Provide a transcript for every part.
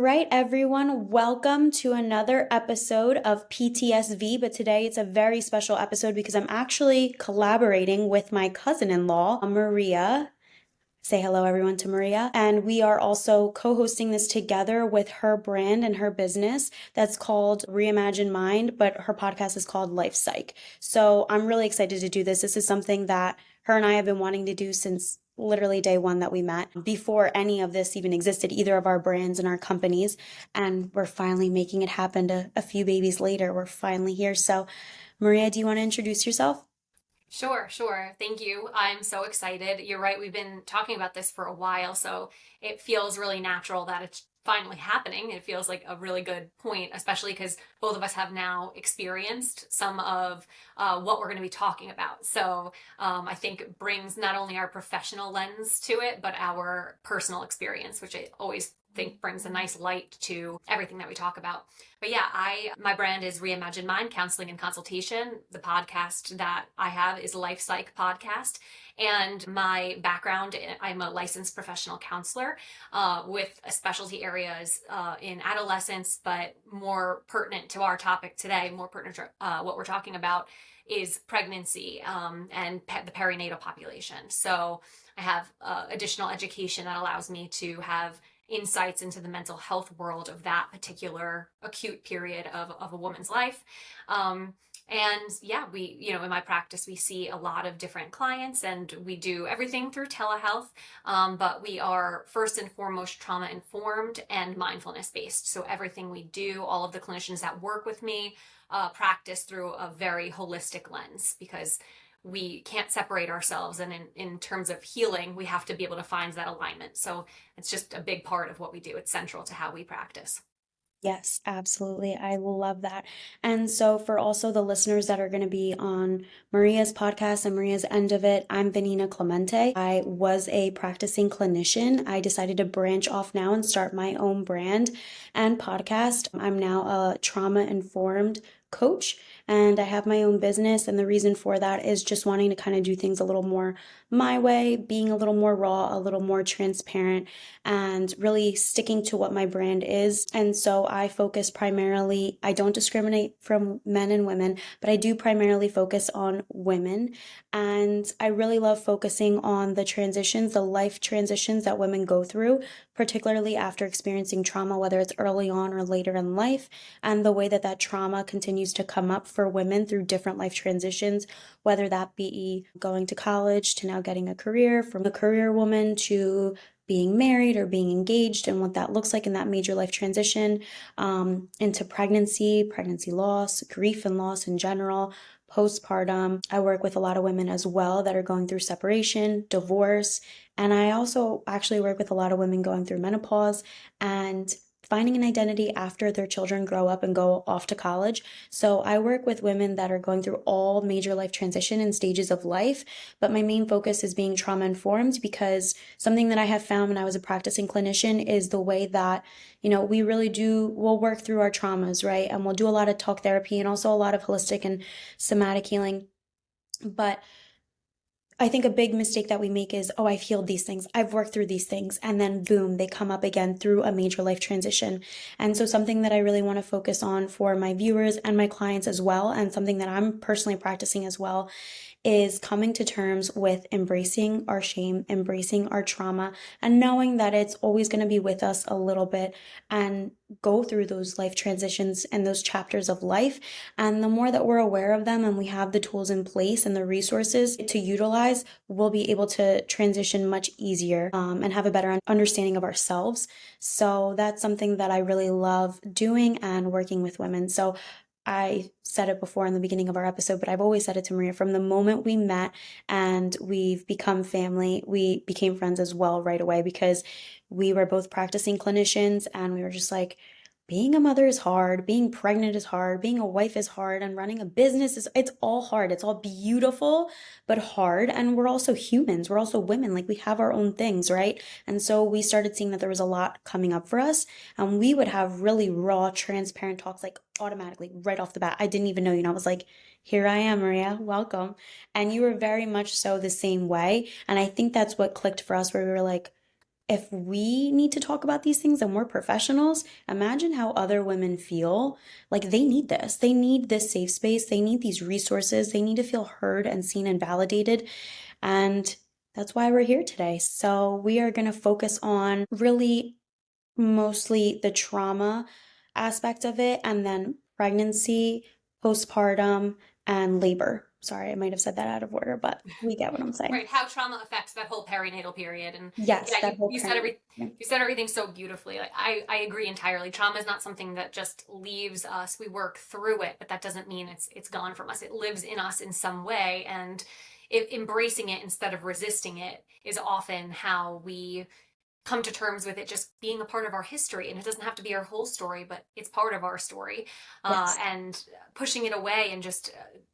right, everyone, welcome to another episode of PTSV. But today it's a very special episode because I'm actually collaborating with my cousin-in-law, Maria. Say hello, everyone, to Maria. And we are also co-hosting this together with her brand and her business that's called Reimagine Mind, but her podcast is called Life Psych. So I'm really excited to do this. This is something that her and I have been wanting to do since literally day one that we met, before any of this even existed, either of our brands and our companies. And we're finally making it happen a few babies later. We're finally here. So, Maria, do you want to introduce yourself? Sure. Thank you. I'm so excited. You're right. We've been talking about this for a while, so it feels really natural that it's finally happening. It feels like a really good point, especially because both of us have now experienced some of what we're going to be talking about. So I think it brings not only our professional lens to it, but our personal experience, which I always think brings a nice light to everything that we talk about. But yeah, my brand is Reimagine Mind Counseling and Consultation. The podcast that I have is Life Psych Podcast. And my background, I'm a licensed professional counselor with specialty areas in adolescence, but more pertinent to our topic today, more pertinent to what we're talking about is pregnancy and the perinatal population. So I have additional education that allows me to have insights into the mental health world of that particular acute period of a woman's life. And yeah, in my practice, we see a lot of different clients and we do everything through telehealth. But we are first and foremost trauma informed and mindfulness based. So everything we do, all of the clinicians that work with me, practice through a very holistic lens because we can't separate ourselves. And in terms of healing, we have to be able to find that alignment. So it's just a big part of what we do. It's central to how we practice. Yes, absolutely. I love that. And so, for also the listeners that are going to be on Maria's podcast and Maria's end of it, I'm Vanina Clemente. I was a practicing clinician. I decided to branch off now and start my own brand and podcast. I'm now a trauma informed coach and I have my own business. And the reason for that is just wanting to kind of do things a little more my way, being a little more raw, a little more transparent, and really sticking to what my brand is. And so I focus primarily, I don't discriminate from men and women, but I do primarily focus on women. And I really love focusing on the transitions, the life transitions that women go through, particularly after experiencing trauma, whether it's early on or later in life, and the way that that trauma continues to come up for women through different life transitions, whether that be going to college to now getting a career, from a career woman to being married or being engaged, and what that looks like in that major life transition, into pregnancy loss, grief and loss in general, postpartum. I work with a lot of women as well that are going through separation, divorce, and I also actually work with a lot of women going through menopause and finding an identity after their children grow up and go off to college. So I work with women that are going through all major life transition and stages of life, but my main focus is being trauma informed because something that I have found when I was a practicing clinician is the way that, we really we'll work through our traumas, right? And we'll do a lot of talk therapy and also a lot of holistic and somatic healing. But I think a big mistake that we make is, oh, I've healed these things. I've worked through these things. And then boom, they come up again through a major life transition. And so something that I really want to focus on for my viewers and my clients as well, and something that I'm personally practicing as well, is coming to terms with embracing our shame, embracing our trauma, and knowing that it's always going to be with us a little bit and go through those life transitions and those chapters of life. And the more that we're aware of them and we have the tools in place and the resources to utilize, we'll be able to transition much easier, and have a better understanding of ourselves. So that's something that I really love doing and working with women. So I said it before in the beginning of our episode, but I've always said it to Maria, from the moment we met and we've become family, we became friends as well right away because we were both practicing clinicians and we were just like, being a mother is hard, being pregnant is hard, being a wife is hard, and running a business it's all hard. It's all beautiful, but hard. And we're also humans. We're also women. Like, we have our own things, right? And so we started seeing that there was a lot coming up for us. And we would have really raw, transparent talks, like automatically right off the bat. I didn't even know, I was like, here I am, Maria, welcome. And you were very much so the same way. And I think that's what clicked for us, where we were like, if we need to talk about these things and we're professionals, imagine how other women feel. Like they need this. They need this safe space. They need these resources. They need to feel heard and seen and validated. And that's why we're here today. So we are going to focus on really mostly the trauma aspect of it, and then pregnancy, postpartum, and labor. Sorry, I might have said that out of order, but we get what I'm saying. Right, how trauma affects that whole perinatal period. And Yes, yeah, that whole you said parent. you said everything so beautifully. Like I agree entirely. Trauma is not something that just leaves us. We work through it, but that doesn't mean it's gone from us. It lives in us in some way, and embracing it instead of resisting it is often how we come to terms with it just being a part of our history. And it doesn't have to be our whole story, but it's part of our story. Yes. And pushing it away and just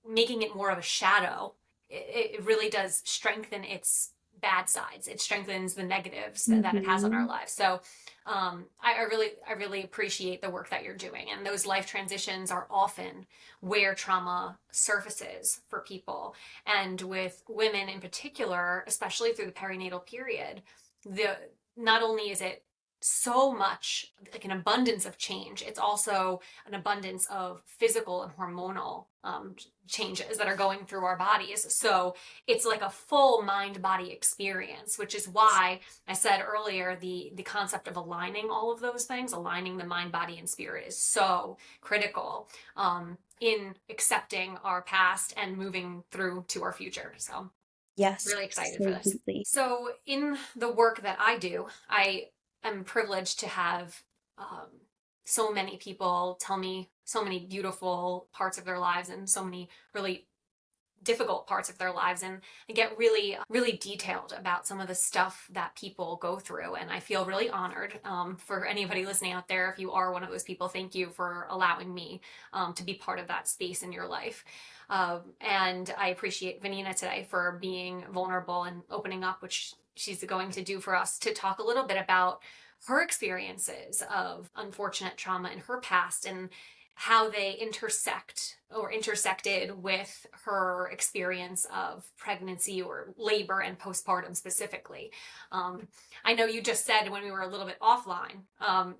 making it more of a shadow, it really does strengthen its bad sides. It strengthens the negatives that it has on our Hmm. lives. So I really appreciate the work that you're doing. And those life transitions are often where trauma surfaces for people. And with women in particular, especially through the perinatal period, the not only is it so much like an abundance of change, it's also an abundance of physical and hormonal changes that are going through our bodies. So it's like a full mind body experience, which is why I said earlier the concept of aligning all of those things, aligning the mind, body, and spirit is so critical in accepting our past and moving through to our future. So Yes, really excited for so this. deeply. So, in the work that I do, I am privileged to have um, so many people tell me so many beautiful parts of their lives and so many really difficult parts of their lives, and get really detailed about some of the stuff that people go through. And I feel really honored. For anybody listening out there, if you are one of those people, thank you for allowing me to be part of that space in your life. And I appreciate Vanina today for being vulnerable and opening up, which she's going to do for us, to talk a little bit about her experiences of unfortunate trauma in her past and how they intersect or intersected with her experience of pregnancy or labor and postpartum specifically. Um, I know you just said when we were a little bit offline,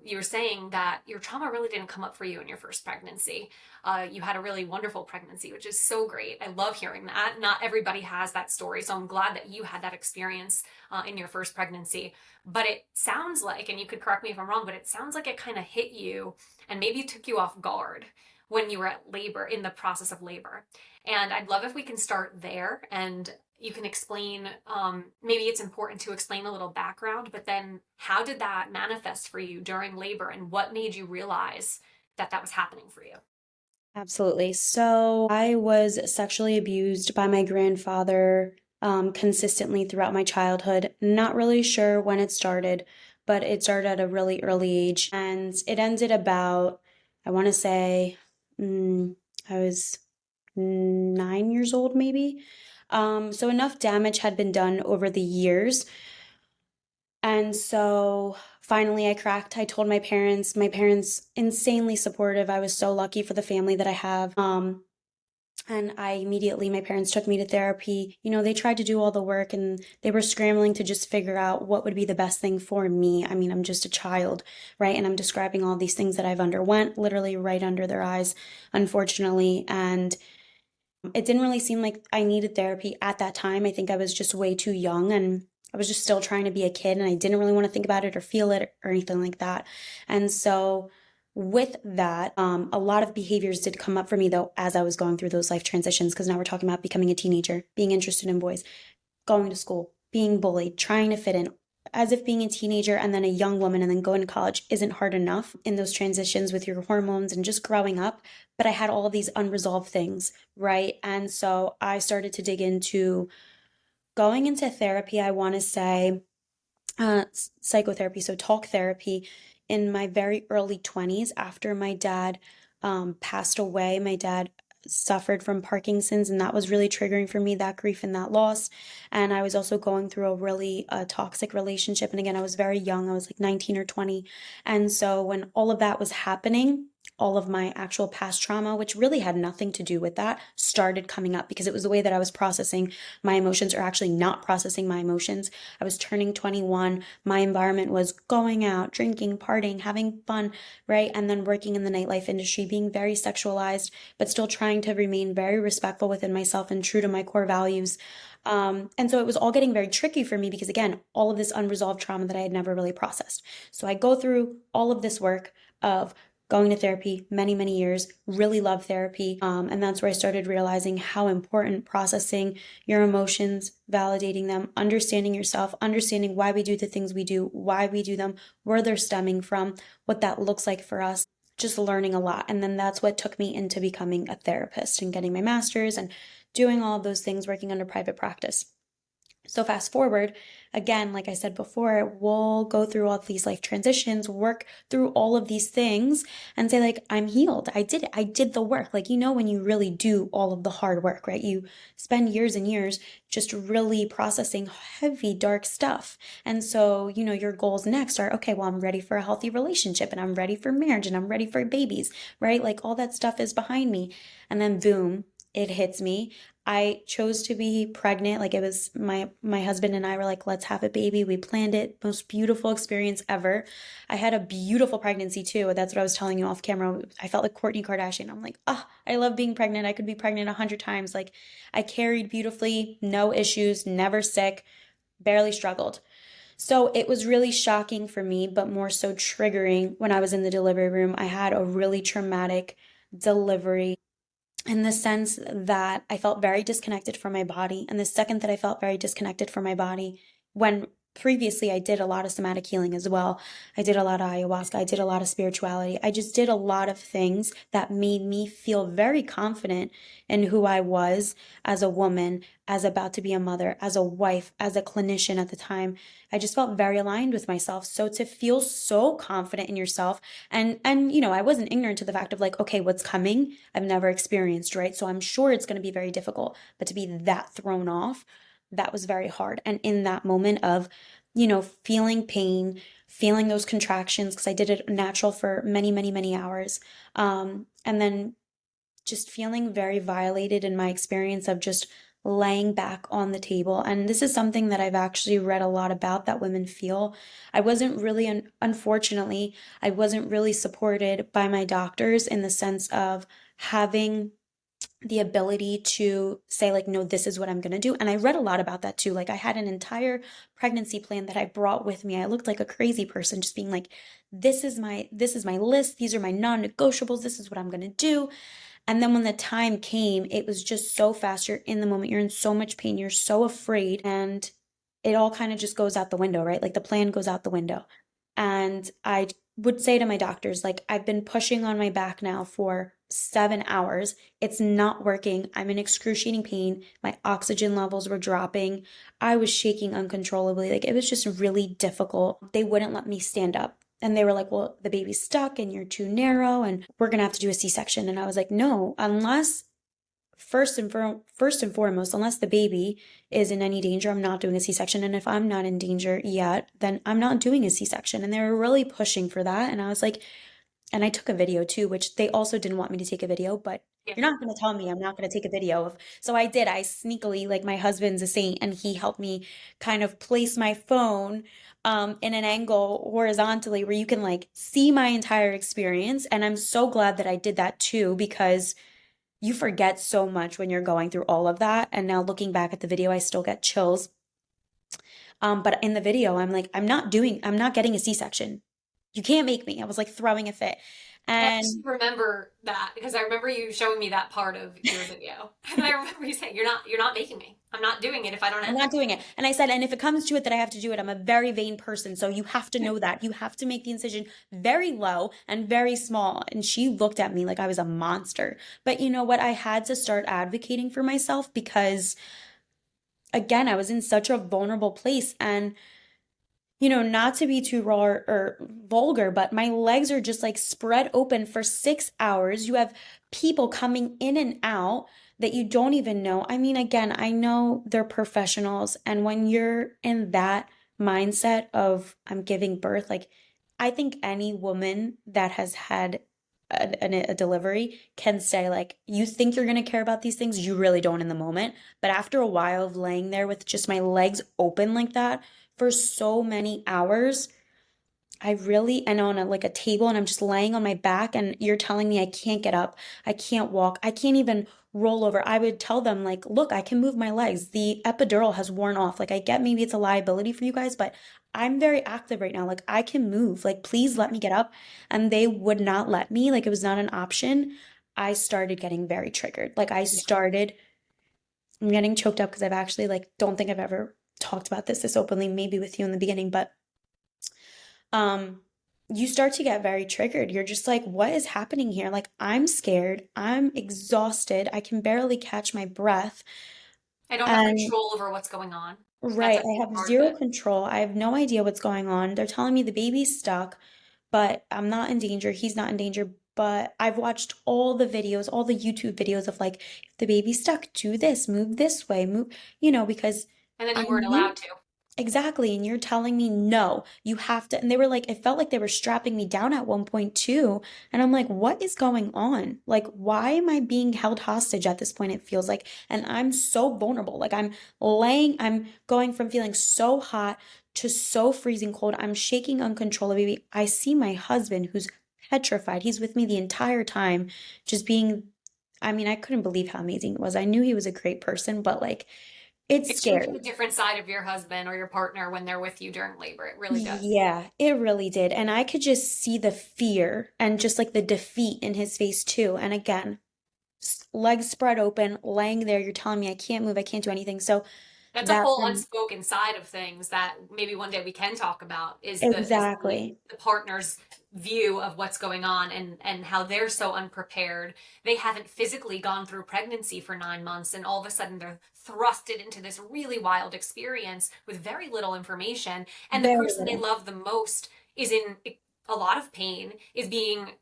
you were saying that your trauma really didn't come up for you in your first pregnancy. You had a really wonderful pregnancy, which is so great. I love hearing that. Not everybody has that story, so I'm glad that you had that experience in your first pregnancy. But it sounds like, and you could correct me if I'm wrong, but it sounds like it kind of hit you and maybe took you off guard when you were at labor, in the process of labor. And I'd love if we can start there and you can explain, maybe it's important to explain a little background, but then how did that manifest for you during labor and what made you realize that that was happening for you? Absolutely. So I was sexually abused by my grandfather consistently throughout my childhood. Not really sure when it started, but it started at a really early age. And it ended about, I want to say, I was 9 years old, maybe. So enough damage had been done over the years. And so finally I cracked. I told my parents insanely supportive. I was so lucky for the family that I have. And my parents took me to therapy. You know, they tried to do all the work and they were scrambling to just figure out what would be the best thing for me. I mean, I'm just a child, right? And I'm describing all these things that I've underwent literally right under their eyes, unfortunately. And it didn't really seem like I needed therapy at that time. I think I was just way too young and I was just still trying to be a kid and I didn't really want to think about it or feel it or anything like that. And so with that, a lot of behaviors did come up for me though as I was going through those life transitions, because now we're talking about becoming a teenager, being interested in boys, going to school, being bullied, trying to fit in, as if being a teenager and then a young woman and then going to college isn't hard enough in those transitions with your hormones and just growing up. But I had all of these unresolved things, right? And so I started to dig into going into therapy, I want to say psychotherapy, so talk therapy, in my very early 20s after my dad passed away. My dad suffered from Parkinson's, and that was really triggering for me, that grief and that loss. And I was also going through a really toxic relationship. And again, I was very young, I was like 19 or 20. And so when all of that was happening, all of my actual past trauma, which really had nothing to do with that, started coming up because it was the way that I was processing my emotions, or actually not processing my emotions. I was turning 21. My environment was going out, drinking, partying, having fun, right? And then working in the nightlife industry, being very sexualized, but still trying to remain very respectful within myself and true to my core values. And so it was all getting very tricky for me because, again, all of this unresolved trauma that I had never really processed. So I go through all of this work of going to therapy many, many years, really love therapy. And that's where I started realizing how important processing your emotions, validating them, understanding yourself, understanding why we do the things we do, why we do them, where they're stemming from, what that looks like for us, just learning a lot. And then that's what took me into becoming a therapist and getting my master's and doing all of those things, working under private practice. So fast forward, again, like I said before, we'll go through all of these life transitions, work through all of these things and say like, I'm healed. I did it. I did the work. Like, when you really do all of the hard work, right? You spend years and years just really processing heavy, dark stuff. And so, your goals next are, okay, well, I'm ready for a healthy relationship and I'm ready for marriage and I'm ready for babies, right? Like all that stuff is behind me. And then boom, it hits me. I chose to be pregnant. Like it was my husband and I were like, let's have a baby. We planned it. Most beautiful experience ever. I had a beautiful pregnancy too. That's what I was telling you off camera. I felt like Kourtney Kardashian. I'm like, I love being pregnant. I could be pregnant 100 times. Like I carried beautifully, no issues, never sick, barely struggled. So it was really shocking for me, but more so triggering when I was in the delivery room. I had a really traumatic delivery in the sense that I felt very disconnected from my body. And the second that I felt very disconnected from my body, when previously I did a lot of somatic healing as well, I did a lot of ayahuasca, I did a lot of spirituality, I just did a lot of things that made me feel very confident in who I was as a woman, as about to be a mother, as a wife, as a clinician at the time. I just felt very aligned with myself. So to feel so confident in yourself, and I wasn't ignorant to the fact of like, okay, what's coming, I've never experienced, right? So I'm sure it's going to be very difficult, but to be that thrown off, that was very hard. And in that moment of, feeling pain, feeling those contractions, because I did it natural for many, many, many hours, and then just feeling very violated in my experience of just laying back on the table. And this is something that I've actually read a lot about, that women feel. I wasn't really, unfortunately, I wasn't really supported by my doctors in the sense of having the ability to say like, no, this is what I'm going to do. And I read a lot about that too. Like I had an entire pregnancy plan that I brought with me. I looked like a crazy person, just being like, this is my list, these are my non-negotiables, this is what I'm going to do. And then when the time came, it was just so fast. You're in the moment, you're in so much pain, you're so afraid, and it all kind of just goes out the window, right? Like the plan goes out the window. And I would say to my doctors, like, I've been pushing on my back now for 7 hours. It's not working. I'm in excruciating pain. My oxygen levels were dropping. I was shaking uncontrollably. Like, it was just really difficult. They wouldn't let me stand up. And they were like, well, the baby's stuck and you're too narrow and we're going to have to do a C-section. And I was like, no, unless first and foremost, unless the baby is in any danger, I'm not doing a C-section. And if I'm not in danger yet, then I'm not doing a C-section. And they were really pushing for that. And I was like, and I took a video too, which they also didn't want me to take a video, but Yeah. you're not going to tell me I'm not going to take a video of. So I did. I sneakily, like my husband's a saint, and he helped me kind of place my phone in an angle horizontally where you can like see my entire experience. And I'm so glad that I did that too, because you forget so much when you're going through all of that. And now looking back at the video, I still get chills. But in the video, I'm like, I'm not getting a C-section. You can't make me. I was like throwing a fit. I And actually remember that because I remember you showing me that part of your video. And I remember you saying, you're not making me. I'm not doing it if I don't I'm end not doing it. And I said, and if it comes to it that I have to do it, I'm a very vain person. So you have to know that. You have to make the incision very low and very small. And she looked at me like I was a monster. But you know what? I had to start advocating for myself because, again, I was in such a vulnerable place. And not to be too raw or vulgar, but my legs are just like spread open for 6 hours. You have people coming in and out that you don't even know. I mean, again, I know they're professionals. And when you're in that mindset of I'm giving birth, like I think any woman that has had a delivery can say like, you think you're going to care about these things, you really don't in the moment. But after a while of laying there with just my legs open like that for so many hours, I really, and on a, like a table, and I'm just laying on my back, and you're telling me I can't get up, I can't walk, I can't even roll over. I would tell them, like, look, I can move my legs. The epidural has worn off. Like, I get maybe it's a liability for you guys, but I'm very active right now. Like, I can move. Like, please let me get up. And they would not let me. Like, it was not an option. I started getting very triggered. Like, I'm getting choked up because I've actually, like, don't think I've ever talked about this openly, maybe with you in the beginning, but um you start to get very triggered. You're just like, what is happening here? Like, I'm scared, I'm exhausted, I can barely catch my breath. I don't have And control over what's going on. That's right, a I big have part of zero it. control. I have no idea what's going on. They're telling me the baby's stuck, but I'm not in danger. He's not in danger. But I've watched all the videos, all the YouTube videos of like, if the baby's stuck, do this, move this way, move, because And then I you weren't knew. allowed to. Exactly. And you're telling me, no, you have to. And they were like, it felt like they were strapping me down at one point too. And I'm like, what is going on? Like, why am I being held hostage at this point? It feels like, and I'm so vulnerable. Like, I'm going from feeling so hot to so freezing cold. I'm shaking uncontrollably. I see my husband who's petrified. He's with me the entire time, just being, I mean, I couldn't believe how amazing it was. I knew he was a great person, but like, it's It shows scary. you a different side of your husband or your partner when they're with you during labor. It really does. Yeah, it really did. And I could just see the fear and just like the defeat in his face too. And again, legs spread open, laying there, you're telling me I can't move, I can't do anything. So That's a that whole then, unspoken side of things that maybe one day we can talk about is exactly. the partner's view of what's going on and how they're so unprepared. They haven't physically gone through pregnancy for 9 months and all of a sudden they're thrusted into this really wild experience with very little information. And the Very person they little. love the most is in a lot of pain, is being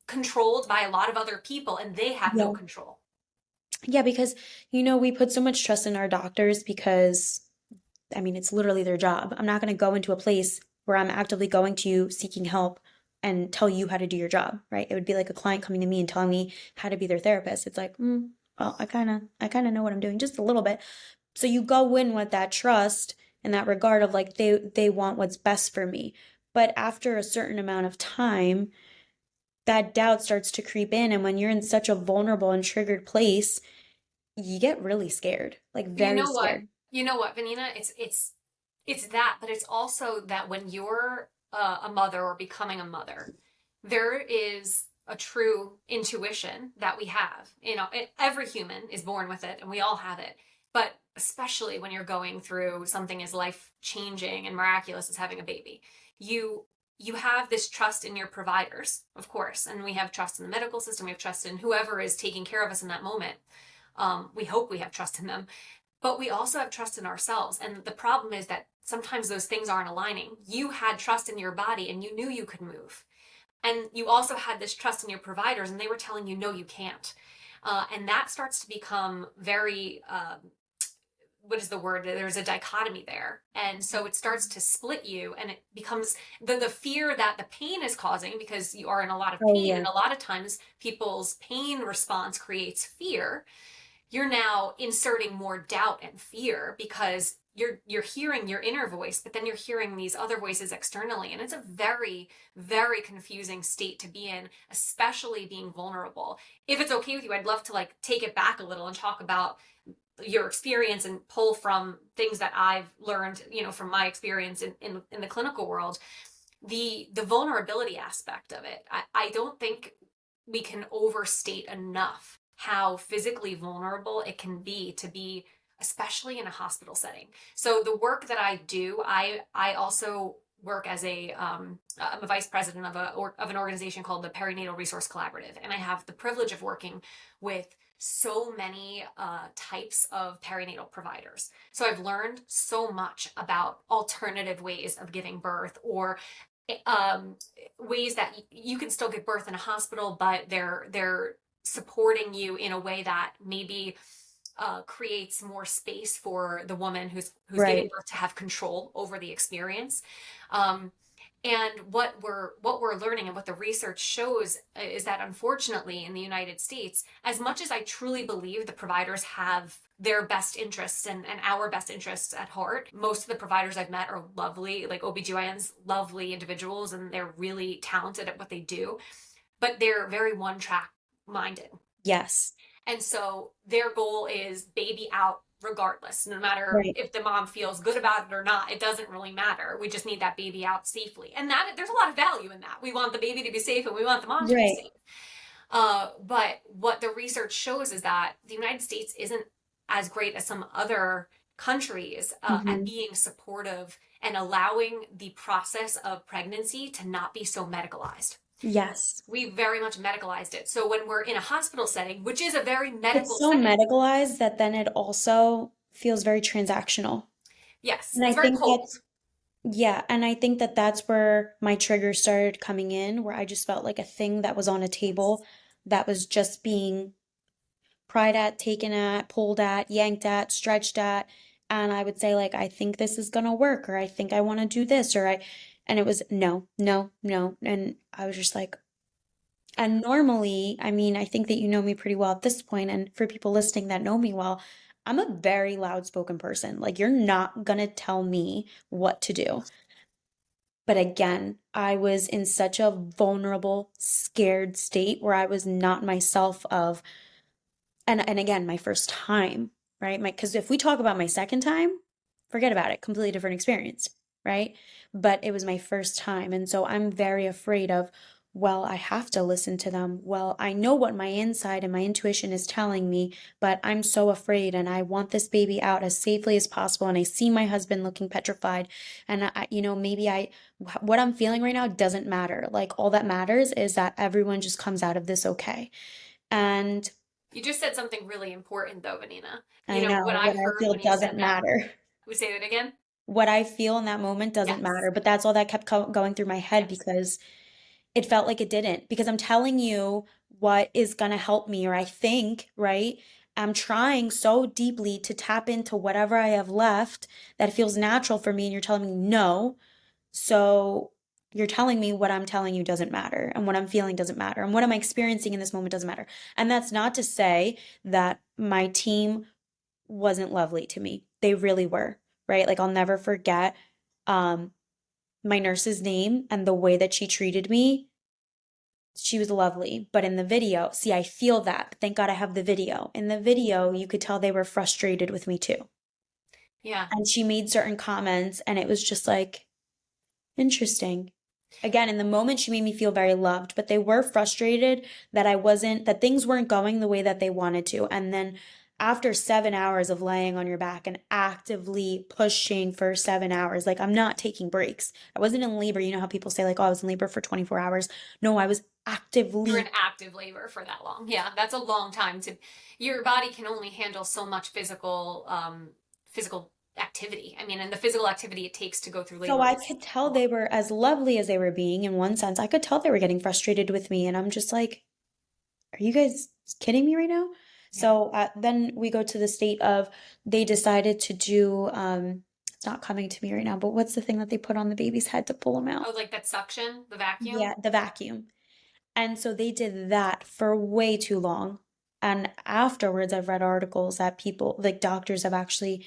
controlled by a lot of other people, and they have no Yeah. control. Yeah, because we put so much trust in our doctors because I mean, it's literally their job. I'm not going to go into a place where I'm actively going to you seeking help and tell you how to do your job, right? It would be like a client coming to me and telling me how to be their therapist. It's like, well, I kind of know what I'm doing just a little bit. So you go in with that trust and that regard of like they want what's best for me. But after a certain amount of time, that doubt starts to creep in, and when you're in such a vulnerable and triggered place, you get really scared, like You very know what? scared. You know what, Vanina? It's that, but it's also that when you're a mother or becoming a mother, there is a true intuition that we have. Every human is born with it, and we all have it. But especially when you're going through something as life changing and miraculous as having a baby, you you have this trust in your providers, of course, and we have trust in the medical system. We have trust in whoever is taking care of us in that moment. We hope we have trust in them, but we also have trust in ourselves. And the problem is that sometimes those things aren't aligning. You had trust in your body and you knew you could move. And you also had this trust in your providers and they were telling you, no, you can't. And that starts to become very, what is the word? There's a dichotomy there. And so it starts to split you and it becomes the fear that the pain is causing because you are in a lot of Oh pain. yeah. And a lot of times people's pain response creates fear. You're now inserting more doubt and fear because you're hearing your inner voice, but then you're hearing these other voices externally, and it's a very, very confusing state to be in, especially being vulnerable. If it's okay with you, I'd love to like take it back a little and talk about your experience and pull from things that I've learned, from my experience in the clinical world. The vulnerability aspect of it, I don't think we can overstate enough how physically vulnerable it can be to be, especially in a hospital setting. So the work that I do, I also work as I'm a vice president of an organization called the Perinatal Resource Collaborative, and I have the privilege of working with so many types of perinatal providers. So I've learned so much about alternative ways of giving birth, or um, ways that you can still give birth in a hospital, but they're supporting you in a way that maybe creates more space for the woman who's giving Right. birth to have control over the experience. Um, And what we're learning and what the research shows is that unfortunately in the United States, as much as I truly believe the providers have their best interests and our best interests at heart, most of the providers I've met are lovely, like OBGYNs, lovely individuals, and they're really talented at what they do, but they're very one track minded. Yes. And so their goal is baby out regardless, no matter Right. if the mom feels good about it or not. It doesn't really matter. We just need that baby out safely. And that there's a lot of value in that. We want the baby to be safe and we want the mom to be Right. safe. But what the research shows is that the United States isn't as great as some other countries at Hmm. being supportive and allowing the process of pregnancy to not be so medicalized. Yes. We very much medicalized it. So when we're in a hospital setting, which is a very It's medical so setting, medicalized that then it also feels very transactional. yes, And I it's very think cold. that's, yeah, and I think that that's where my triggers started coming in, where I just felt like a thing that was on a Yes. table that was just being pried at, taken at, pulled at, yanked at, stretched at. And I would say, like, I think this is gonna work, or I think I want to do this, and it was no, no, no. And I was just like, and normally, I mean, I think that you know me pretty well at this point, and for people listening that know me well, I'm a very loud spoken person. Like, you're not gonna tell me what to do. But again, I was in such a vulnerable, scared state where I was not myself of, and again, my first time, right? My, because if we talk about my second time, forget about it, completely different experience, right? But it was my first time. And so I'm very afraid of, well, I have to listen to them. Well, I know what my inside and my intuition is telling me, but I'm so afraid and I want this baby out as safely as possible. And I see my husband looking petrified. And maybe what I'm feeling right now doesn't matter. Like, all that matters is that everyone just comes out of this okay. And You just said something really important though, Vanina. I What know I what I heard feel when you said doesn't that, matter. we say that again? What I feel in that moment doesn't Yes. matter, but that's all that kept going through my head Yes. because it felt like it didn't. Because I'm telling you what is going to help me, or I think, right? I'm trying so deeply to tap into whatever I have left that feels natural for me, and you're telling me no. So you're telling me what I'm telling you doesn't matter, and what I'm feeling doesn't matter, and what I'm experiencing in this moment doesn't matter. And that's not to say that my team wasn't lovely to me. They really were, right? Like, I'll never forget um my nurse's name and the way that she treated me. She was lovely, but in the video, see, I feel that. Thank God I have the video. In the video, you could tell they were frustrated with me too. Yeah. And she made certain comments, and it was just like, interesting. Again, in the moment, she made me feel very loved, but they were frustrated that that things weren't going the way that they wanted to. And then after 7 hours of laying on your back and actively pushing for 7 hours, like, I'm not taking breaks. I wasn't in labor. You know how people say, like, oh, I was in labor for 24 hours. No, I was You're in actively. active labor for that long. Yeah, that's a long time to your body can only handle so much physical activity. I mean, and the physical activity it takes to go through So labor I is could tell a lot. they were as lovely as they were being in one sense. I could tell they were getting frustrated with me. And I'm just like, are you guys kidding me right now? Yeah. So then we go to the state of they decided to do, it's not coming to me right now, but what's the thing that they put on the baby's head to pull him out? Oh, like that suction, the vacuum? Yeah, the vacuum. And so they did that for way too long. And afterwards, I've read articles that people, like doctors, have actually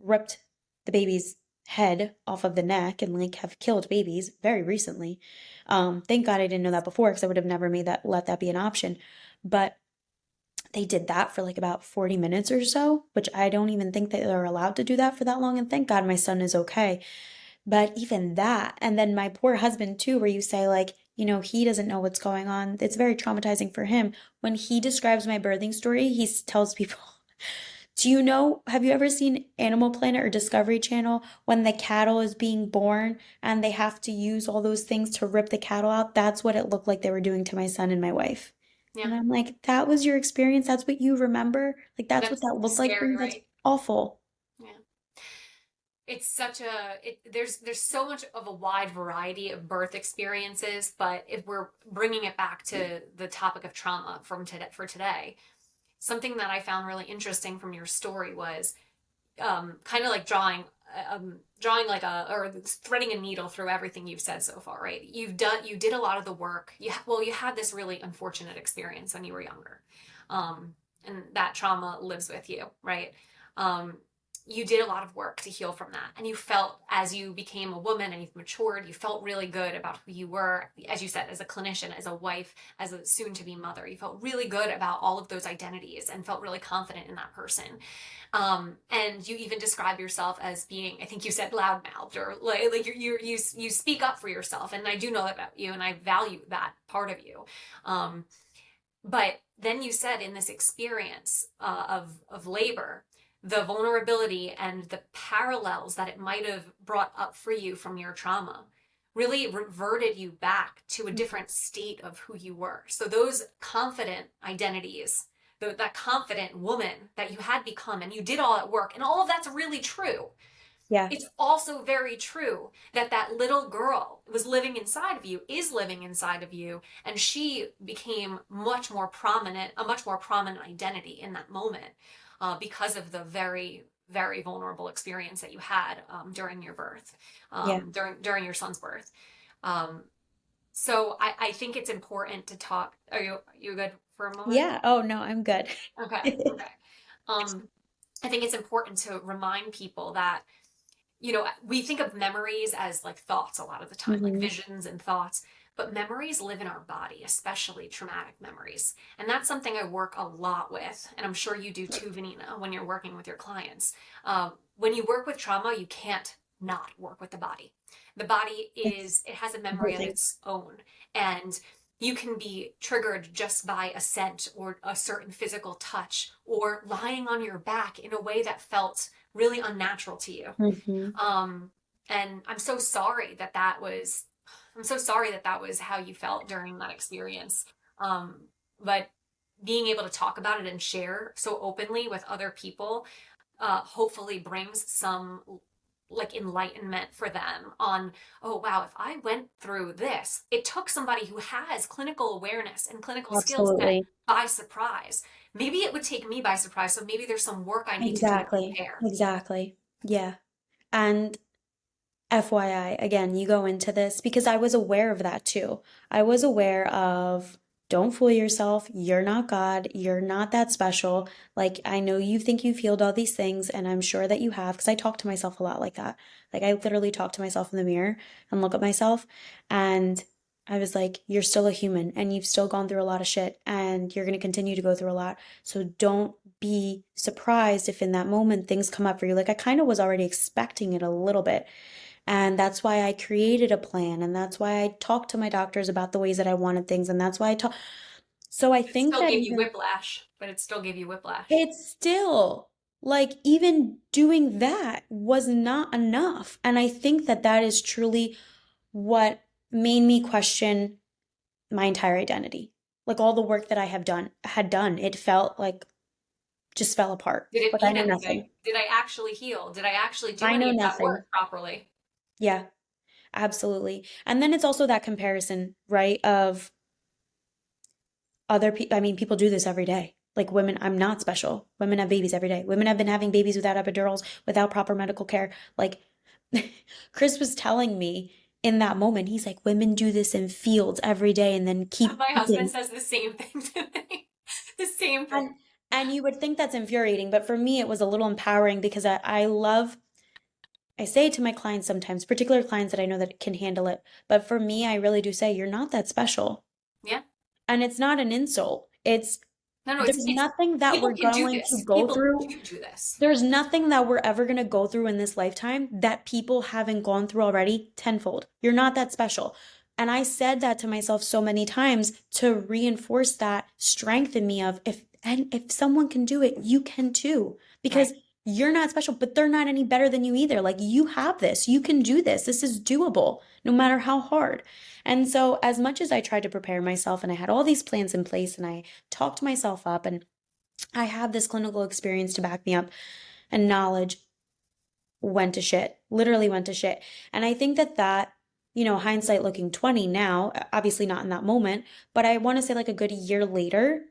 ripped the baby's head off of the neck and like have killed babies very recently. Thank God I didn't know that before because I would have never made that let that be an option. But they did that for like about 40 minutes or so, which I don't even think that they're allowed to do that for that long. And thank God my son is okay. But even that, and then my poor husband too, where you say, like, he doesn't know what's going on. It's very traumatizing for him. When he describes my birthing story, tells people, have you ever seen Animal Planet or Discovery Channel when the cattle is being born and they have to use all those things to rip the cattle out? That's what it looked like they were doing to my son and my wife. Yeah. And I'm like, that was your experience? That's what you remember? Like, that's what That's that looked like for scary, you? That's right? awful. Yeah. It's such a there's so much of a wide variety of birth experiences, but if we're bringing it back to the topic of trauma from today for today, something that I found really interesting from your story was kind of like drawing drawing like or threading a needle through everything you've said so far, right? You did a lot of the work. You had this really unfortunate experience when you were younger, and that trauma lives with you, right? Um, you did a lot of work to heal from that, and you felt as you became a woman and you've matured, you felt really good about who you were, as you said, as a clinician, as a wife, as a soon-to-be mother. You felt really good about all of those identities and felt really confident in that person. And you even describe yourself as being, I think you said loudmouthed, or like you speak up for yourself. And I do know that about you, and I value that part of you. Um, but then you said in this experience of labor, the vulnerability and the parallels that it might have brought up for you from your trauma really reverted you back to a different state of who you were. So those confident identities, that confident woman that you had become, and you did all that work, and all of that's really true. Yeah. It's also very true that that little girl was living inside of you, is living inside of you, and she became a much more prominent identity in that moment, because of the very, very vulnerable experience that you had, during your birth, Yeah. during your son's birth. Um, so I think it's important to talk. Are you good for a moment? Yeah. Oh, no, I'm good. Okay, okay. Um, I think it's important to remind people that, we think of memories as like thoughts a lot of the time, like Hmm. visions and thoughts, but memories live in our body, especially traumatic memories. And that's something I work a lot with. And I'm sure you do too, Vanina, when you're working with your clients. When you work with trauma, you can't not work with the body. The body It's it has a the memory whole of thing. its own. And you can be triggered just by a scent or a certain physical touch or lying on your back in a way that felt really unnatural to you. Hmm. Um, and I'm so sorry that that was how you felt during that experience. Um, but being able to talk about it and share so openly with other people, hopefully brings some like enlightenment for them on, oh wow, if I went through this, it took somebody who has clinical awareness and clinical skill set Absolutely. by surprise. Maybe it would take me by surprise, so maybe there's some work I need to do to Exactly. prepare. Exactly. Yeah. And FYI, again, you go into this because I was aware of that too. I was aware of don't fool yourself. You're not God. You're not that special. Like, I know you think you've healed all these things, and I'm sure that you have because I talk to myself a lot like that. Like, I literally talk to myself in the mirror and look at myself, and I was like, you're still a human and you've still gone through a lot of shit, and you're going to continue to go through a lot. So don't be surprised if in that moment things come up for you. Like, I kind of was already expecting it a little bit. And that's why I created a plan. And that's why I talked to my doctors about the ways that I wanted things. And that's why I talk. So I It think still that gave you even whiplash, but it still gave you whiplash. it's still like even doing that was not enough. And I think that that is truly what made me question my entire identity. Like all the work that I have done, had done, it felt like just fell apart. Did it Like I mean know anything? nothing. Did I actually heal? Did I actually do I any know of that nothing. work properly? Yeah, absolutely. And then it's also that comparison, right? Of other people, I mean, people do this every day. Like women, I'm not special. Women have babies every day. Women have been having babies without epidurals, without proper medical care. Like Chris was telling me in that moment, he's like, women do this in fields every day and then keep My husband eating. says the same thing to me. The same thing. And and you would think that's infuriating, but for me it was a little empowering because I love I say it to my clients sometimes, particular clients that I know that can handle it. But for me, I really do say, you're not that special. Yeah. And it's not an insult. It's No, no, there's it's nothing that people we're can do going to this. go People through. do this. There's nothing that we're ever going to go through in this lifetime that people haven't gone through already tenfold. You're not that special. And I said that to myself so many times to reinforce that strength in me of if someone can do it, you can too. Right. Because you're not special, but they're not any better than you either. Like you have this. You can do this. This is doable no matter how hard. And so as much as I tried to prepare myself and I had all these plans in place and I talked myself up and I have this clinical experience to back me up and knowledge went to shit, literally went to shit. And I think that hindsight looking 20 now, obviously not in that moment, but I want to say like a good year later,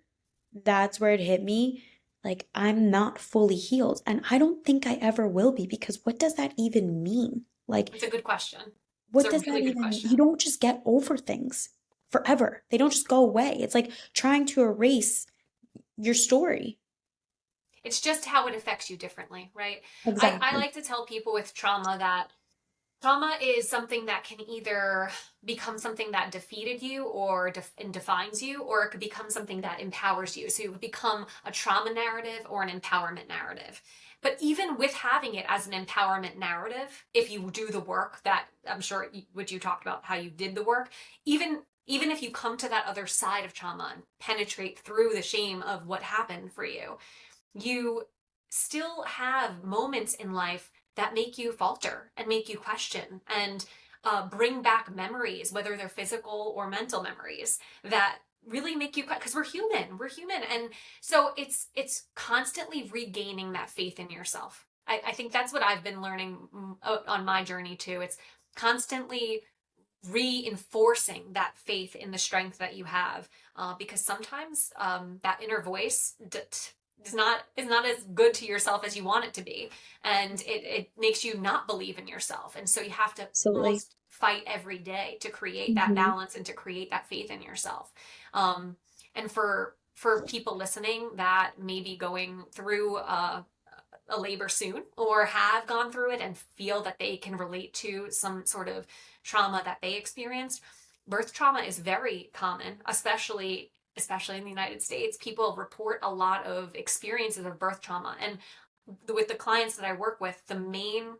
that's where it hit me. like I'm not fully healed. And I don't think I ever will be, because what does that even mean? Like, It's a good question. It's what a does that really good even mean? question. You don't just get over things forever. They don't just go away. It's like trying to erase your story. It's just how it affects you differently, right? I Exactly. like to tell people with trauma that trauma is something that can either become something that defeated you or and defines you, or it could become something that empowers you. So it would become a trauma narrative or an empowerment narrative. But even with having it as an empowerment narrative, if you do the work that I'm sure what you talked about, how you did the work, even if you come to that other side of trauma and penetrate through the shame of what happened for you, you still have moments in life that make you falter and make you question and bring back memories, whether they're physical or mental memories, that really make you, because we're human, and so it's constantly regaining that faith in yourself. I think that's what I've been learning on my journey too. It's constantly reinforcing that faith in the strength that you have, because sometimes that inner voice is not as good to yourself as you want it to be, and it makes you not believe in yourself, and so you have to Absolutely. almost fight every day to create that Hmm. balance and to create that faith in yourself. And for people listening that may be going through a labor soon or have gone through it and feel that they can relate to some sort of trauma that they experienced, birth trauma is very common, especially in the United States. People report a lot of experiences of birth trauma. And with the clients that I work with, the main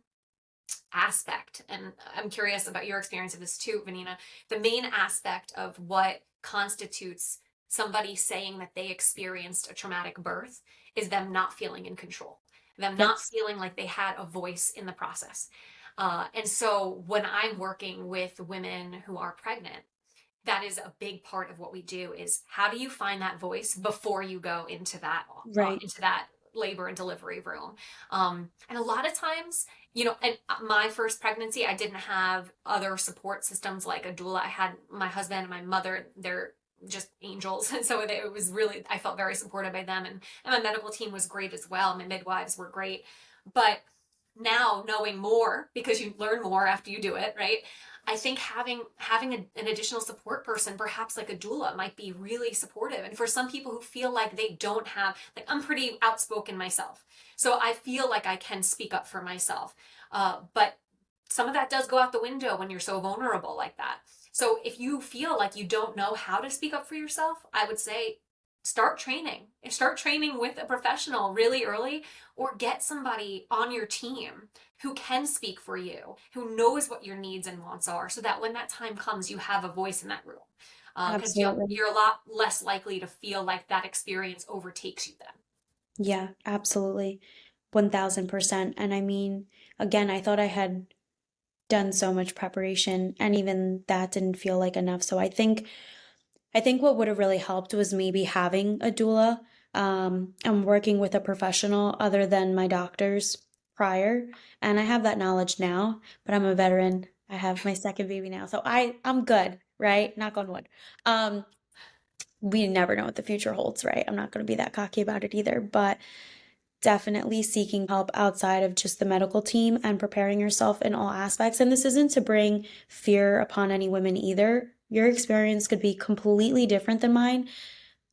aspect, and I'm curious about your experience of this too, Vanina, the main aspect of what constitutes somebody saying that they experienced a traumatic birth is them not feeling in control, them not Yes. feeling like they had a voice in the process. And so when I'm working with women who are pregnant, that is a big part of what we do, is how do you find that voice before you go Right. into that labor and delivery room. And a lot of times, and my first pregnancy, I didn't have other support systems like a doula. I had my husband and my mother. They're just angels. And so it was really, I felt very supported by them. And my medical team was great as well. My midwives were great. But now knowing more, because you learn more after you do it, right? I think having an additional support person, perhaps like a doula, might be really supportive. And for some people who feel like they don't have, like, I'm pretty outspoken myself, so I feel like I can speak up for myself. But some of that does go out the window when you're so vulnerable like that. So if you feel like you don't know how to speak up for yourself, I would say start training. Start training with a professional really early, or get somebody on your team who can speak for you, who knows what your needs and wants are, so that when that time comes, you have a voice in that room. Because Absolutely. you're a lot less likely to feel like that experience overtakes you then. Yeah, absolutely. 1000%. And I mean, again, I thought I had done so much preparation, and even that didn't feel like enough. So I think what would have really helped was maybe having a doula, and working with a professional other than my doctors prior. And I have that knowledge now, but I'm a veteran. I have my second baby now. So I'm good, right? Knock on wood. Um, we never know what the future holds, right? I'm not going to be that cocky about it either, but definitely seeking help outside of just the medical team and preparing yourself in all aspects. And this isn't to bring fear upon any women either. Your experience could be completely different than mine.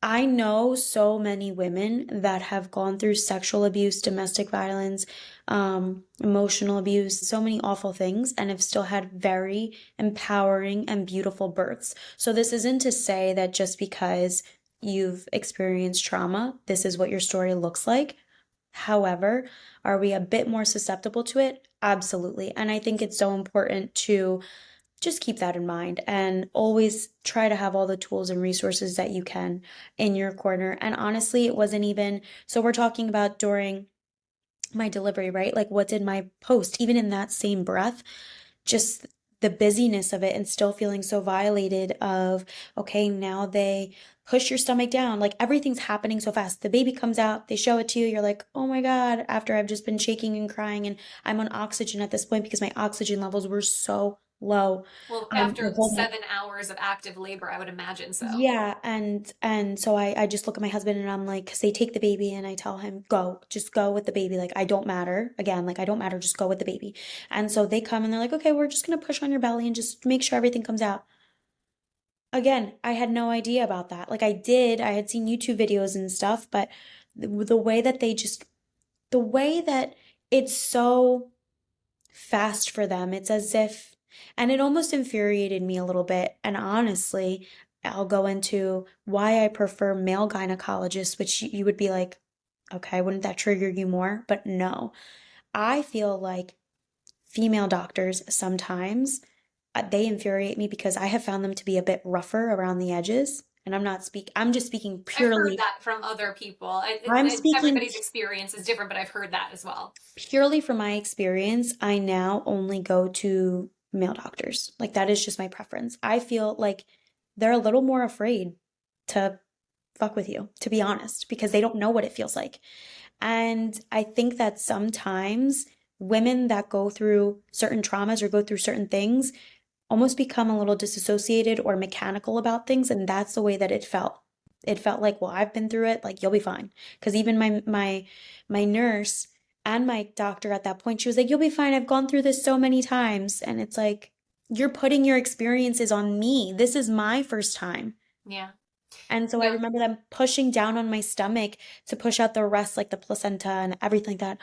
I know so many women that have gone through sexual abuse, domestic violence, emotional abuse, so many awful things, and have still had very empowering and beautiful births. So, this isn't to say that just because you've experienced trauma, this is what your story looks like. However, are we a bit more susceptible to it? Absolutely. And I think it's so important to just keep that in mind and always try to have all the tools and resources that you can in your corner. And honestly, it wasn't even so we're talking about during my delivery, right? Like, what did my post, even in that same breath, just the busyness of it and still feeling so violated of, okay, now they push your stomach down. Like, everything's happening so fast. The baby comes out, they show it to you. You're like, oh my God, after I've just been shaking and crying, and I'm on oxygen at this point because my oxygen levels were so low. Well, The after whole night. 7 hours of active labor, I would imagine so. Yeah, and so I just look at my husband and I'm like, because they take the baby and I tell him, go, just go with the baby. Like I don't matter. Again, like I don't matter, just go with the baby. And so they come and they're like, okay, we're just gonna push on your belly and just make sure everything comes out. Again, I had no idea about that. Like I had seen YouTube videos and stuff, but the way that the way that it's so fast for them, it's as if, and it almost infuriated me a little bit. And honestly, I'll go into why I prefer male gynecologists, which you would be like, okay, wouldn't that trigger you more? But no, I feel like female doctors sometimes they infuriate me because I have found them to be a bit rougher around the edges. And I'm just speaking I've heard purely, that from other people. I'm speaking Everybody's experience is different, but I've heard that as well. purely from my experience. I now only go to male doctors. Like that is just my preference. I feel like they're a little more afraid to fuck with you, to be honest, because they don't know what it feels like. And I think that sometimes women that go through certain traumas or go through certain things almost become a little disassociated or mechanical about things, and that's the way that it felt. It felt like, well, I've been through it, like you'll be fine. Because even my nurse and my doctor at that point, she was like, you'll be fine. I've gone through this so many times. And it's like, you're putting your experiences on me. This is my first time. Yeah. And so I Yeah. remember them pushing down on my stomach to push out the rest, like the placenta and everything like that.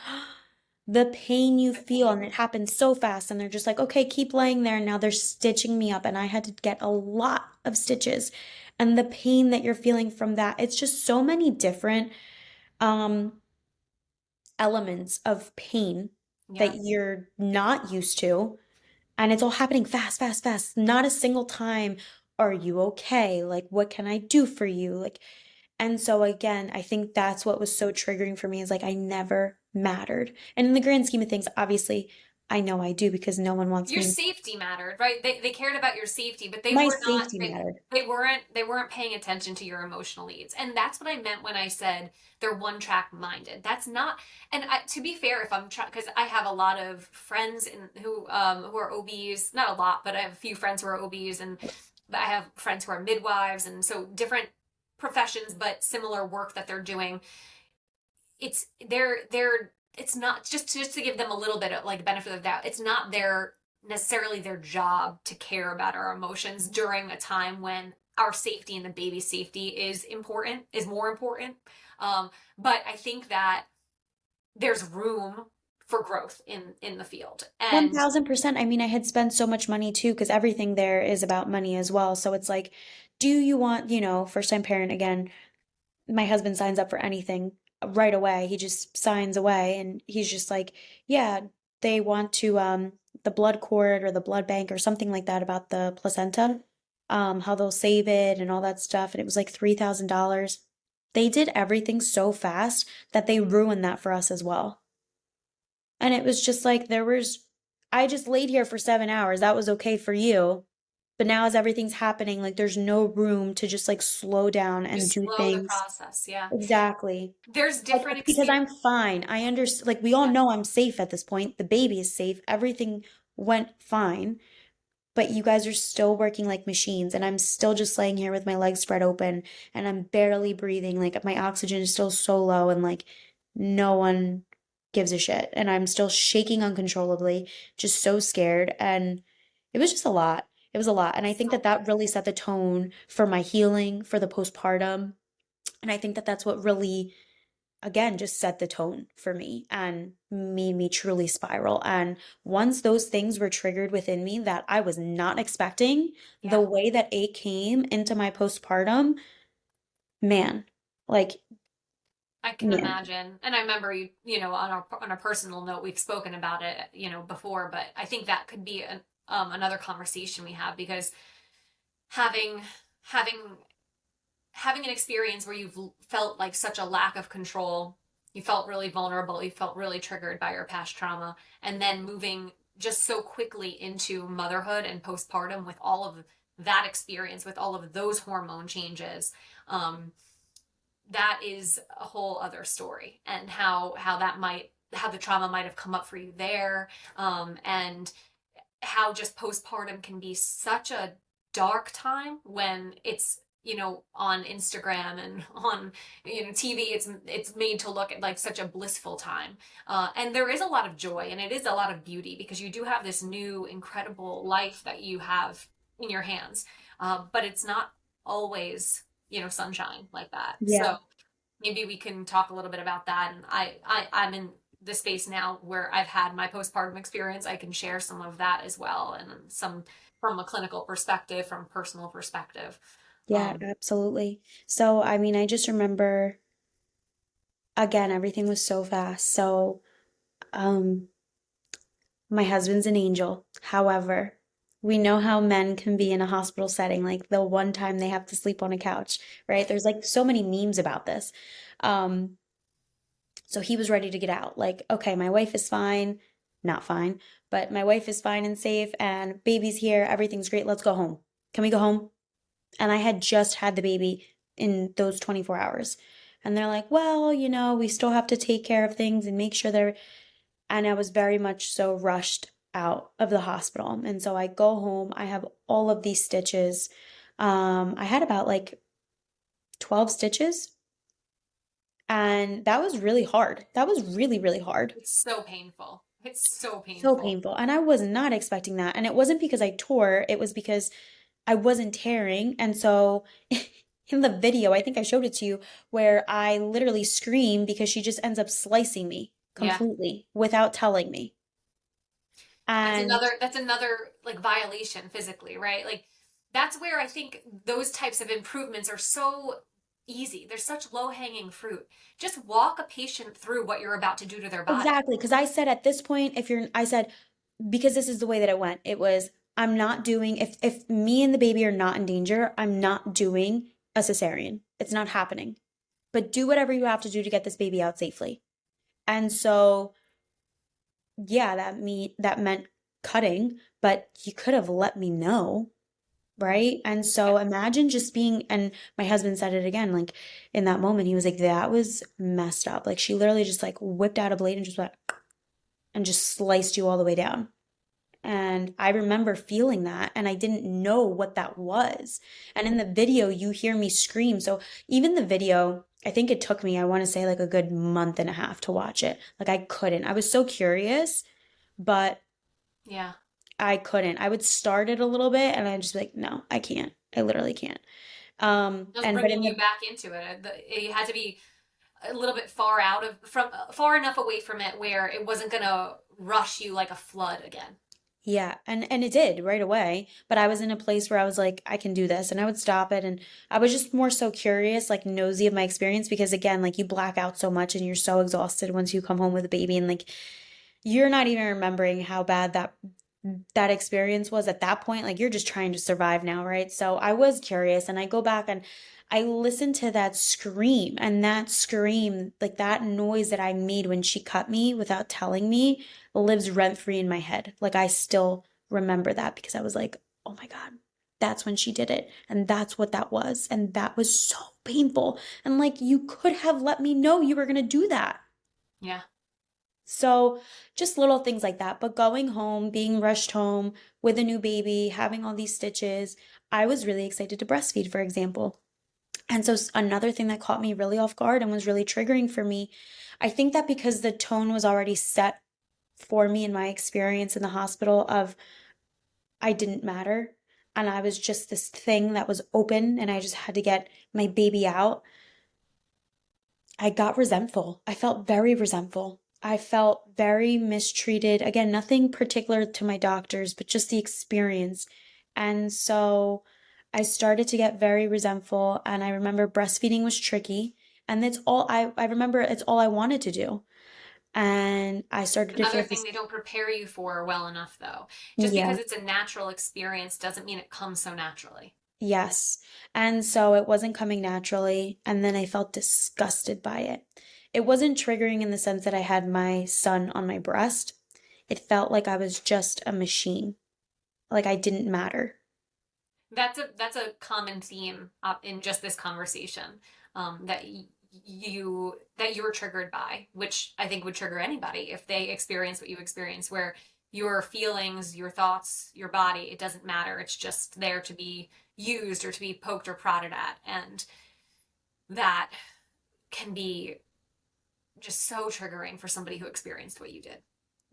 The pain you The feel, pain. and it happens so fast, and they're just like, okay, keep laying there. And now they're stitching me up, and I had to get a lot of stitches. And the pain that you're feeling from that, it's just so many different um, elements of pain Yeah. that you're not used to. And it's all happening fast, fast, fast. Not a single time, are you okay? Like, what can I do for you? Like, and so again, I think that's what was so triggering for me is like I never mattered. And in the grand scheme of things, obviously, I know I do because no one wants Your me. safety mattered, right? They cared about your safety, but they My were not safety mattered. they weren't paying attention to your emotional needs. And that's what I meant when I said they're one track minded. That's not, and to be fair, if I'm trying, because I have a lot of friends who are OBs, not a lot, but I have a few friends who are OBs, and I have friends who are midwives, and so different professions but similar work that they're doing. They're it's not just to give them a little bit of like benefit of the doubt. It's not their necessarily their job to care about our emotions during a time when our safety and the baby's safety is more important. um, but I think that there's room for growth in the field. And 1000%. I mean, I had spent so much money too, because everything there is about money as well. So it's like, do you want, first time parent again, my husband signs up for anything right away. He just signs away and he's just like, yeah, they want to the blood cord or the blood bank or something like that about the placenta, how they'll save it and all that stuff. And it was like $3,000. They did everything so fast that they ruined that for us as well. And it was just like I just laid here for 7 hours. That was okay for you. But now as everything's happening, like there's no room to just like slow down and just do slow the things. process. Yeah. Exactly. There's Like, different because experience. I'm fine. I understand. Like, we all Yeah. know I'm safe at this point. The baby is safe. Everything went fine. But you guys are still working like machines. And I'm still just laying here with my legs spread open and I'm barely breathing. Like, my oxygen is still so low and like no one gives a shit. And I'm still shaking uncontrollably, just so scared. And it was just a lot. It was a lot. And I think that So that really set the tone for my healing, for the postpartum. And I think that that's what really again just set the tone for me and made me truly spiral. And once those things were triggered within me that I was not expecting, the yeah. way that it came into my postpartum, man, like, I can man, imagine. And I remember on a personal note, we've spoken about it, before, but I think that could be another conversation we have because having having having an experience where you've felt like such a lack of control, you felt really vulnerable, you felt really triggered by your past trauma, and then moving just so quickly into motherhood and postpartum with all of that experience, with all of those hormone changes. um, that is a whole other story, and how the trauma might have come up for you there. And how just postpartum can be such a dark time when it's, on Instagram and on, TV. It's made to look at like such a blissful time, and there is a lot of joy and it is a lot of beauty because you do have this new incredible life that you have in your hands, but it's not always, sunshine like that. Yeah. So maybe we can talk a little bit about that. And I'm in the space now where I've had my postpartum experience. I can share some of that as well, and some from a clinical perspective, from personal perspective. Yeah, Um, absolutely. So, I mean, I just remember again, everything was so fast. So, um, my husband's an angel. However, we know how men can be in a hospital setting, like the one time they have to sleep on a couch, right? There's like so many memes about this. Um, so he was ready to get out. Like, okay, my wife is fine, not fine, but my wife is fine and safe, and baby's here, everything's great. Let's go home. Can we go home? And I had just had the baby in those 24 hours. And they're like, well, we still have to take care of things and make sure they're, and I was very much so rushed out of the hospital. And so I go home, I have all of these stitches. I had about like 12 stitches, and that was really hard. That was really, really hard. it's so painful. It's so So painful. painful. And I was not expecting that. And it wasn't because I tore, it was because I wasn't tearing. And so in the video, I think I showed it to you, where I literally scream because she just ends up slicing me Yeah. completely without telling me. And That's another like violation physically, right? Like that's where I think those types of improvements are so easy. There's such low-hanging fruit. Just walk a patient through what you're about to do to their body. exactly, because I said at this point, I said, because this is the way that it went, it was, I'm not doing, if me and the baby are not in danger, I'm not doing a cesarean. It's not happening. But do whatever you have to do to get this baby out safely. And so yeah, that meant cutting, but you could have let me know, right? And Yeah. so imagine just being, and my husband said it again, like in that moment, he was like, that was messed up. Like she literally just like whipped out a blade and just went and just sliced you all the way down. And I remember feeling that, and I didn't know what that was. And in the video, you hear me scream. So even the video, I think it took me, I want to say like a good month and a half to watch it. Like I couldn't. I was so curious, but Yeah. I couldn't. I would start it a little bit and I'd just be like, no, I can't. I literally can't. Just And but in bringing you the back into it. You had to be a little bit far out of from far enough away from it where it wasn't gonna rush you like a flood again. yeah, and it did right away, but I was in a place where I was like, I can do this, and I would stop it, and I was just more so curious, like nosy of my experience, because again, like you black out so much and you're so exhausted once you come home with a baby, and like you're not even remembering how bad that experience was at that point. Like you're just trying to survive now, right? So I was curious, and I go back and I listen to that scream, and that scream, like that noise that I made when she cut me without telling me, lives rent free in my head. Like I still remember that because I was like, oh my God, that's when she did it. And that's what that was. And that was so painful. And like, you could have let me know you were going to do that. Yeah. So just little things like that. But going home, being rushed home with a new baby, having all these stitches, I was really excited to breastfeed, for example. And so another thing that caught me really off guard and was really triggering for me, I think that because the tone was already set for me in my experience in the hospital of I didn't matter and I was just this thing that was open and I just had to get my baby out. I got resentful. I felt very resentful. I felt very mistreated. Again, nothing particular to my doctors, but just the experience. And so I started to get very resentful. And I remember breastfeeding was tricky. And it's all I remember it's all I wanted to do. And I started to Another feel thing this, they don't prepare you for well enough, though. Just yeah. because it's a natural experience doesn't mean it comes so naturally. Yes. And so it wasn't coming naturally. And then I felt disgusted by it. It wasn't triggering in the sense that I had my son on my breast. It felt like I was just a machine, like I didn't matter. That's a common theme in just this conversation, that you were triggered by, which I think would trigger anybody if they experience what you experience, where your feelings, your thoughts, your body, it doesn't matter. It's just there to be used or to be poked or prodded at. And that can be just so triggering for somebody who experienced what you did.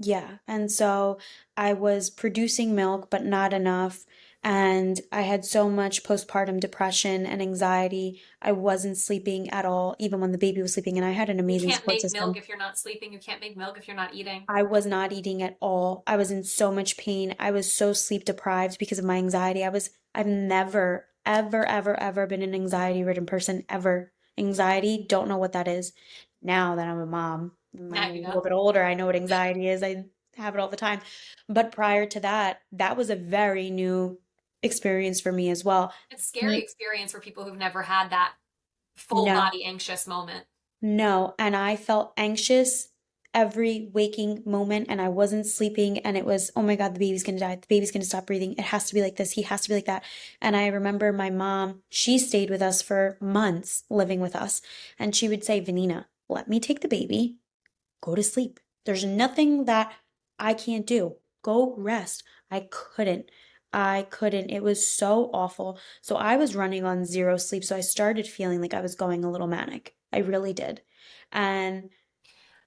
Yeah. And so I was producing milk, but not enough. And I had so much postpartum depression and anxiety. I wasn't sleeping at all, even when the baby was sleeping. And I had an You amazing can't support make milk system. if you're not sleeping. You can't make milk if you're not eating. I was not eating at all. I was in so much pain. I was so sleep deprived because of my anxiety. I've never, ever, ever, ever been an anxiety ridden person, ever. Anxiety, don't know what that is. Now that I'm a mom, I'm Now a you little know. bit older, I know what anxiety is. I have it all the time. But prior to that, that was a very new experience for me as well. It's a scary N- experience for people who've never had that full No. body anxious moment. No, and I felt anxious every waking moment and I wasn't sleeping and it was, oh my God, the baby's gonna die. The baby's gonna stop breathing. It has to be like this. He has to be like that. And I remember my mom, she stayed with us for months living with us. And she would say, Vanina, let me take the baby, go to sleep. There's nothing that I can't do. Go rest. I couldn't. I couldn't. It was so awful. So I was running on zero sleep. So I started feeling like I was going a little manic. I really did. And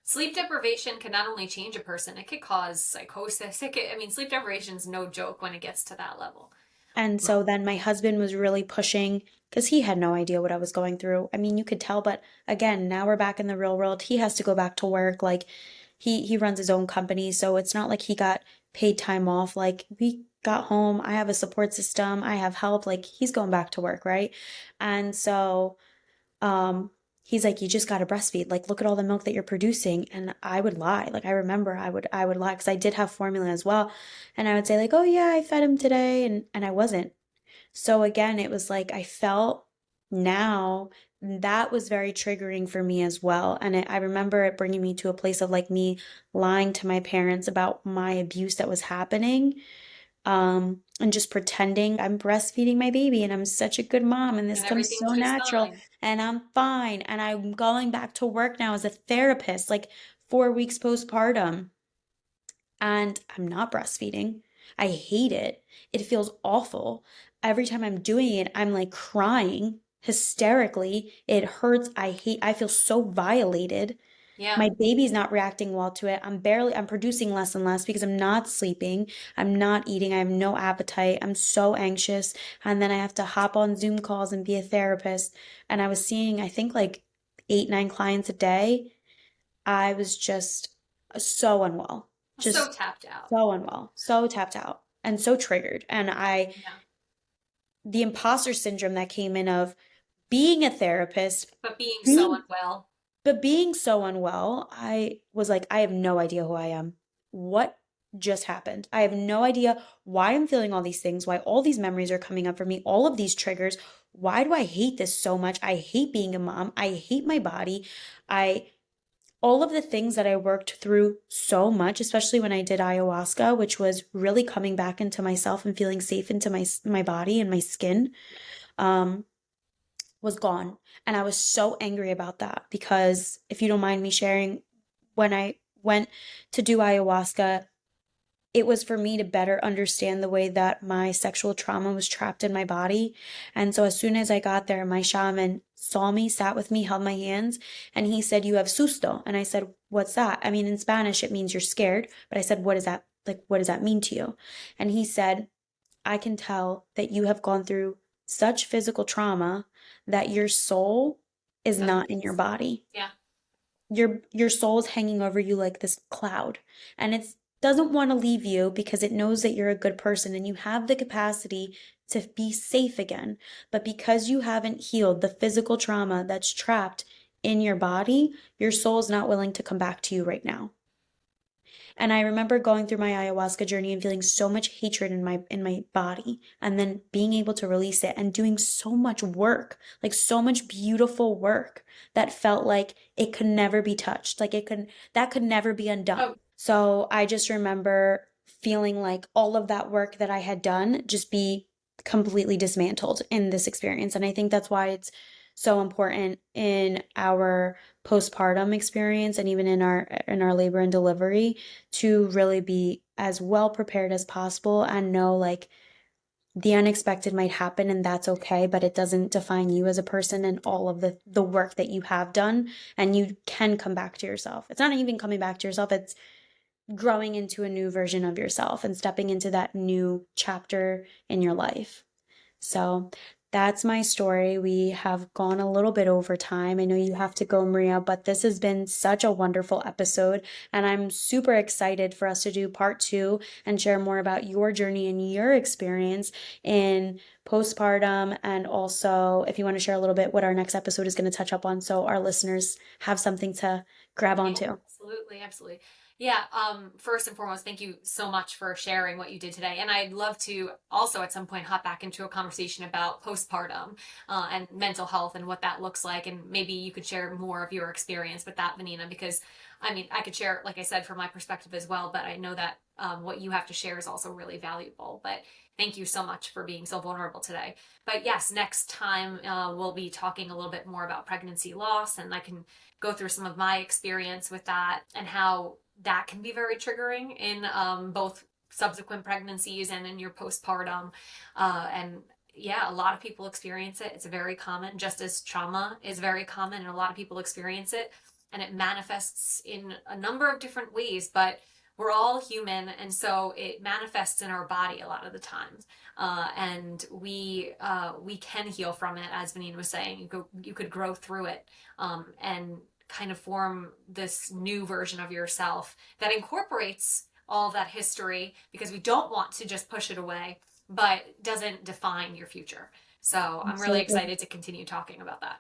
Sleep deprivation can not only change a person, it could cause psychosis. I mean, sleep deprivation is no joke when it gets to that level. And so then my husband was really pushing because he had no idea what I was going through. I mean, you could tell, but again, now we're back in the real world. He has to go back to work. Like he runs his own company, so it's not like he got paid time off. Like we got home, I have a support system, I have help. Like he's going back to work, right? And so um he's like, you just got to breastfeed. Like look at all the milk that you're producing. And I would lie. Like I remember I would lie because I did have formula as well. And I would say like, oh yeah, I fed him today, and I wasn't. So again, it was like I felt now that was very triggering for me as well. And I remember it bringing me to a place of like me lying to my parents about my abuse that was happening, and just pretending I'm breastfeeding my baby and I'm such a good mom and this And comes so everything's just natural fine. and I'm fine. And I'm going back to work now as a therapist, like 4 weeks postpartum, and I'm not breastfeeding. I hate it. It feels awful. Every time I'm doing it, I'm like crying hysterically. It hurts. I feel so violated. Yeah. My baby's not reacting well to it. I'm producing less and less because I'm not sleeping. I'm not eating. I have no appetite. I'm so anxious. And then I have to hop on Zoom calls and be a therapist. And I was seeing, I think like 8, 9 clients a day. I was just so unwell, So just tapped out. so unwell, so tapped out, and so triggered. And Yeah. the imposter syndrome that came in of being a therapist, But being so being, unwell. but being so unwell, I was like, I have no idea who I am. What just happened? I have no idea why I'm feeling all these things, why all these memories are coming up for me, all of these triggers. Why do I hate this so much? I hate being a mom. I hate my body. I all of the things that I worked through so much, especially when I did ayahuasca, which was really coming back into myself and feeling safe into my body and my skin, um, was gone. And I was so angry about that because if you don't mind me sharing, when I went to do ayahuasca, it was for me to better understand the way that my sexual trauma was trapped in my body. And so as soon as I got there, my shaman saw me, sat with me, held my hands, and he said, "You have susto." And I said, "What's that?" I mean, in Spanish, it means you're scared. But I said, "What is that? Like, what does that mean to you?" And he said, "I can tell that you have gone through such physical trauma that your soul is Doesn't not in feel your safe. body. Yeah. Your soul's hanging over you like this cloud, and it doesn't want to leave you because it knows that you're a good person and you have the capacity to be safe again. But because you haven't healed the physical trauma that's trapped in your body, your soul's not willing to come back to you right now." And I remember going through my ayahuasca journey and feeling so much hatred in my body and then being able to release it and doing so much work, like so much beautiful work that felt like it could never be touched, like it could that could never be undone. Oh, So I just remember feeling like all of that work that I had done just be completely dismantled in this experience. And I think that's why it's so important in our postpartum experience and even in our labor and delivery to really be as well prepared as possible and know like the unexpected might happen and that's okay, but it doesn't define you as a person and all of the work that you have done, and you can come back to yourself. It's not even coming back to yourself, it's growing into a new version of yourself and stepping into that new chapter in your life. So that's my story. We have gone a little bit over time. I know you have to go, Maria, but this has been such a wonderful episode. And I'm super excited for us to do part two and share more about your journey and your experience in postpartum. And also, if you want to share a little bit what our next episode is going to touch up on, so our listeners have something to grab Yeah, onto. absolutely, absolutely. Yeah, first and foremost, thank you so much for sharing what you did today. And I'd love to also at some point hop back into a conversation about postpartum and mental health and what that looks like. And maybe you could share more of your experience with that, Vanina, because I mean, I could share, like I said, from my perspective as well, but I know that what you have to share is also really valuable. But thank you so much for being so vulnerable today. But yes, next time we'll be talking a little bit more about pregnancy loss, and I can go through some of my experience with that and how that can be very triggering in both subsequent pregnancies and in your postpartum. And yeah, a lot of people experience it. It's very common, just as trauma is very common, and a lot of people experience it. And it manifests in a number of different ways, but we're all human, and so it manifests in our body a lot of the times. And we can heal from it, as Vanine was saying. You could grow through it, and kind of form this new version of yourself that incorporates all that history, because we don't want to just push it away, but doesn't define your future. So I'm really Absolutely. excited to continue talking about that.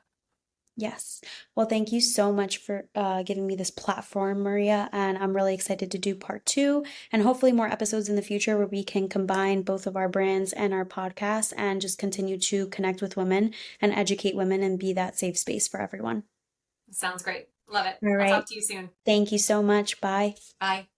Yes. Well, thank you so much for giving me this platform, Maria. And I'm really excited to do part two and hopefully more episodes in the future where we can combine both of our brands and our podcasts and just continue to connect with women and educate women and be that safe space for everyone. Sounds great. Love it. All I'll talk right. to you soon. Thank you so much. Bye. Bye.